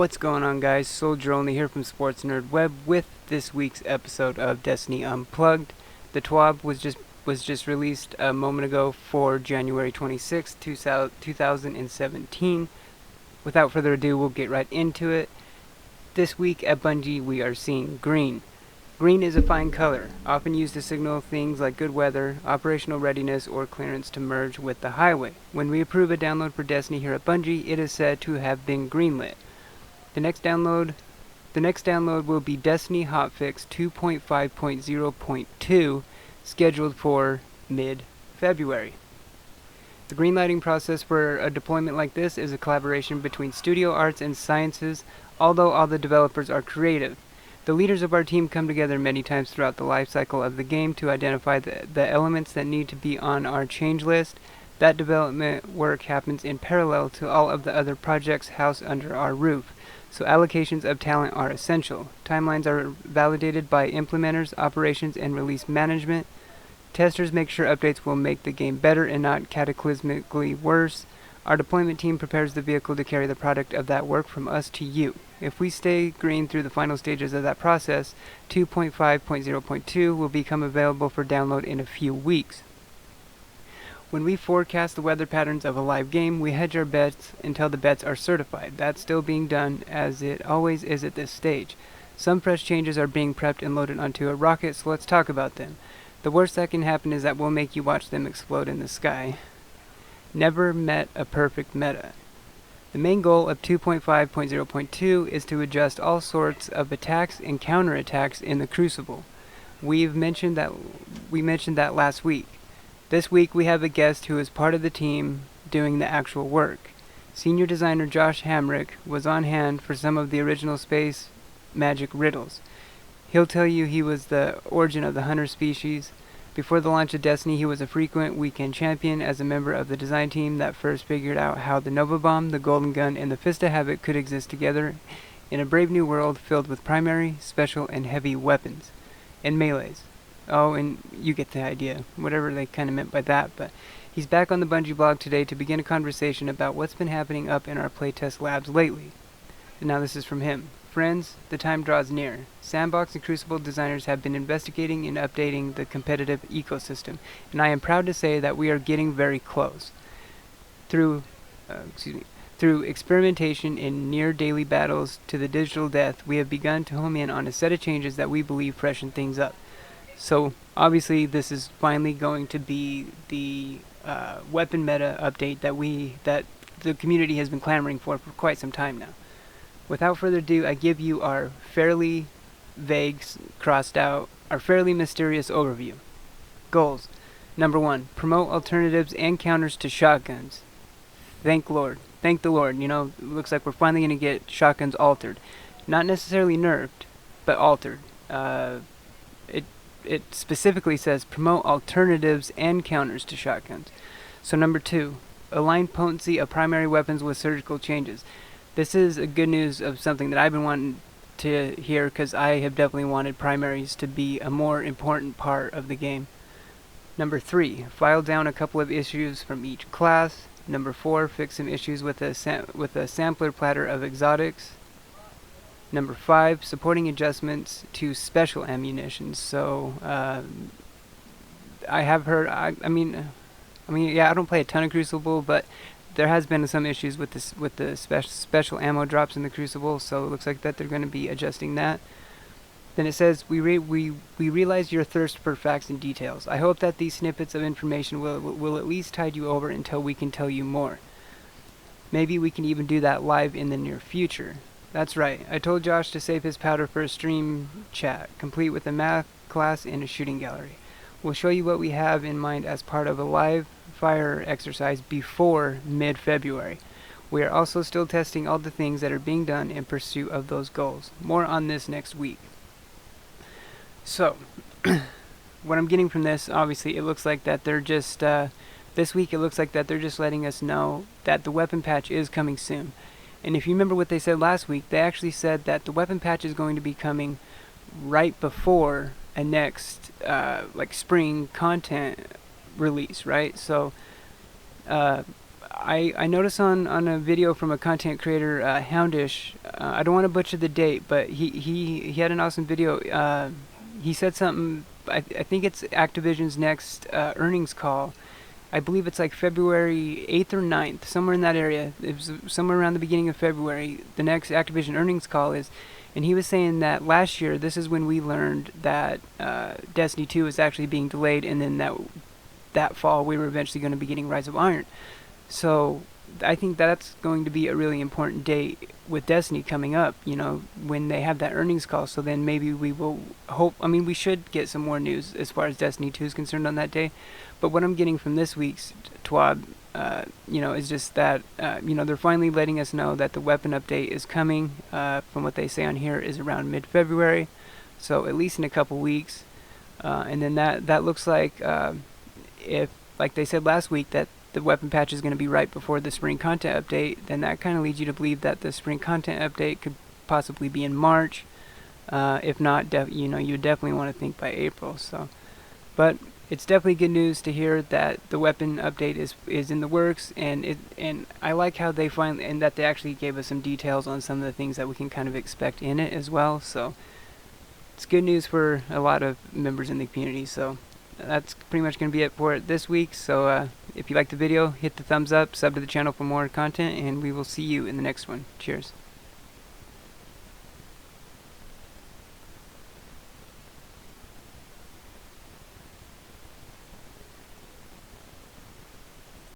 What's going on, guys? Soldier Only here from Sports Nerd Web with this week's episode of Destiny Unplugged. The TWAB was just released a moment ago for January 26, 2017. Without further ado, we'll get right into it. This week at Bungie, we are seeing green. Green is a fine color, often used to signal things like good weather, operational readiness, or clearance to merge with the highway. When we approve a download for Destiny here at Bungie, it is said to have been greenlit. The next download will be Destiny Hotfix 2.5.0.2, scheduled for mid-February. The greenlighting process for a deployment like this is a collaboration between studio arts and sciences, although all the developers are creative. The leaders of our team come together many times throughout the life cycle of the game to identify the elements that need to be on our change list. That development work happens in parallel to all of the other projects housed under our roof, so allocations of talent are essential. Timelines are validated by implementers, operations, and release management. Testers make sure updates will make the game better and not cataclysmically worse. Our deployment team prepares the vehicle to carry the product of that work from us to you. If we stay green through the final stages of that process, 2.5.0.2 will become available for download in a few weeks. When we forecast the weather patterns of a live game, we hedge our bets until the bets are certified. That's still being done, as it always is at this stage. Some fresh changes are being prepped and loaded onto a rocket, so let's talk about them. The worst that can happen is that we'll make you watch them explode in the sky. Never met a perfect meta. The main goal of 2.5.0.2 is to adjust all sorts of attacks and counterattacks in the Crucible. We mentioned that last week. This week we have a guest who is part of the team doing the actual work. Senior designer Josh Hamrick was on hand for some of the original space magic riddles. He'll tell you he was the origin of the hunter species. Before the launch of Destiny, he was a frequent weekend champion as a member of the design team that first figured out how the Nova Bomb, the Golden Gun, and the Fist of Havoc could exist together in a brave new world filled with primary, special, and heavy weapons. And melees. Oh, and you get the idea, whatever they kind of meant by that, but he's back on the Bungie blog today to begin a conversation about what's been happening up in our playtest labs lately. And now this is from him. Friends, the time draws near. Sandbox and Crucible designers have been investigating and updating the competitive ecosystem, and I am proud to say that we are getting very close. Through experimentation in near-daily battles to the digital death, we have begun to home in on a set of changes that we believe freshen things up. So, obviously, this is finally going to be the weapon meta update that the community has been clamoring for quite some time now. Without further ado, I give you our fairly vague, crossed out, our fairly mysterious overview. Goals. Number 1, promote alternatives and counters to shotguns. Thank the Lord. You know, it looks like we're finally going to get shotguns altered. Not necessarily nerfed, but altered. It specifically says promote alternatives and counters to shotguns. So number 2, align potency of primary weapons with surgical changes. This is a good news of something that I've been wanting to hear, because I have definitely wanted primaries to be a more important part of the game. Number 3, file down a couple of issues from each class. Number 4, fix some issues with a sampler platter of exotics. Number 5, supporting adjustments to special ammunition. So, I have heard, I mean, yeah, I don't play a ton of Crucible, but there has been some issues with the special ammo drops in the Crucible, so it looks like that they're going to be adjusting that. Then it says, we realize your thirst for facts and details. I hope that these snippets of information will at least tide you over until we can tell you more. Maybe we can even do that live in the near future. That's right, I told Josh to save his powder for a stream chat, complete with a math class and a shooting gallery. We'll show you what we have in mind as part of a live fire exercise before mid-February. We are also still testing all the things that are being done in pursuit of those goals. More on this next week. So, what I'm getting from this, obviously, it looks like that they're just, this week it looks like that they're just letting us know that the weapon patch is coming soon. And if you remember what they said last week, they actually said that the weapon patch is going to be coming right before a next, like, spring content release, right? So, I noticed on a video from a content creator, Houndish. I don't want to butcher the date, but he had an awesome video. He said something. I think it's Activision's next earnings call. I believe it's like February 8th or 9th, somewhere in that area. It was somewhere around the beginning of February. The next Activision earnings call is, and he was saying that last year, this is when we learned that Destiny 2 is actually being delayed, and then that fall we were eventually going to be getting Rise of Iron. So I think that's going to be a really important date with Destiny coming up, you know, when they have that earnings call. So then maybe we will we should get some more news as far as Destiny 2 is concerned on that day. But what I'm getting from this week's TWAB, you know, is just that, you know, they're finally letting us know that the weapon update is coming. From what they say on here is around mid-February, so at least in a couple weeks. And then that looks like, if, like they said last week, that the weapon patch is going to be right before the spring content update, then that kind of leads you to believe that the spring content update could possibly be in March. If not, you know, you definitely want to think by April. So, but it's definitely good news to hear that the weapon update is in the works, and I like how they finally, and that they actually gave us some details on some of the things that we can kind of expect in it as well. So it's good news for a lot of members in the community. So that's pretty much going to be it for it this week. So if you liked the video, hit the thumbs up, sub to the channel for more content, and we will see you in the next one. Cheers.